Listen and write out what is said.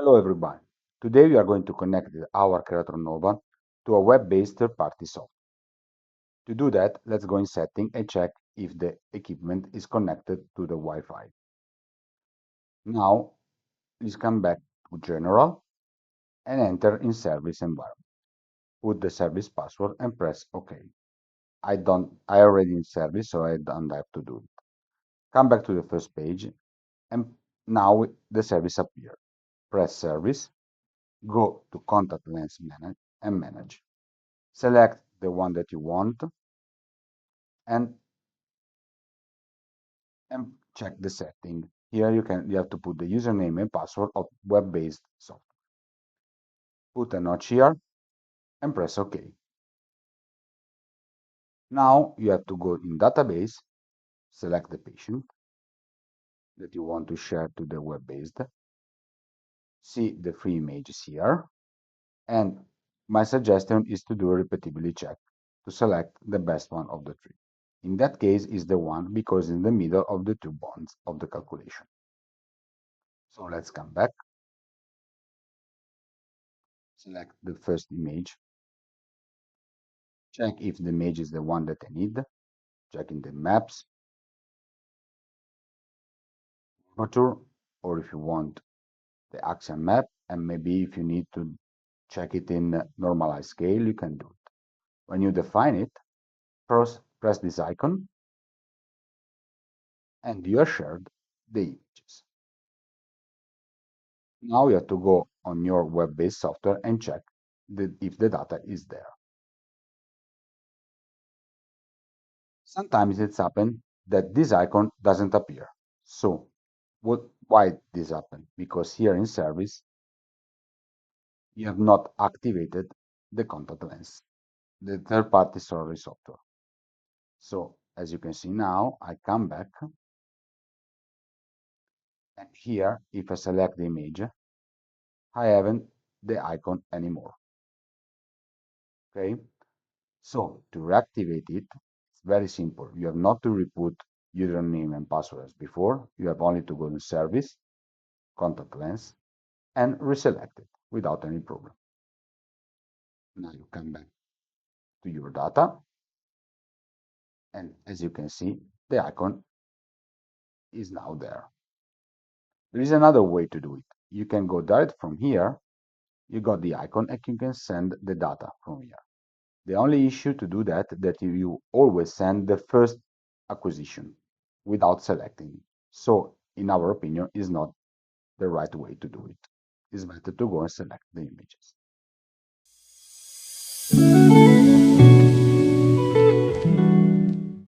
Hello everyone. Today we are going to connect our Keratron Nova to a web-based third-party software. To do that, let's go in Setting and check if the equipment is connected to the Wi-Fi. Now, please come back to General and enter in Service Environment. Put the service password and press OK. I already in service, so I don't have to do it. Come back to the first page and now the service appears. Press Service, go to Contact Lens Manage and Manage. Select the one that you want and check the setting. Here you have to put the username and password of web-based software. Put a notch here and press OK. Now you have to go in database, select the patient that you want to share to the web-based, see the free images here, and my suggestion is to do a repeatability check to select the best one of the three. In that case is the one because in the middle of the two bonds of the calculation. So let's come back. Select the first image. Check if the image is the one that I need. Check in the maps, curvature, or if you want the axial map, and maybe if you need to check it in normalized scale, you can do it. When you define it, first press this icon, and you are shared the images. Now you have to go on your web-based software and check if the data is there. Sometimes it's happened that this icon doesn't appear. So why this happened? Because here in service, you have not activated the contact lens, the third-party storage software. So as you can see now, I come back, and here, if I select the image, I haven't the icon anymore. Okay, so to reactivate it, it's very simple. You have not to reput username and password as before. You have only to go to service, contact lens, and reselect it without any problem. Now you come back to your data, and as you can see, the icon is now there. There is another way to do it. You can go direct from here. You got the icon and you can send the data from here. The only issue to do that you always send the first acquisition without selecting it. So in our opinion, is not the right way to do it. It's better to go and select the images.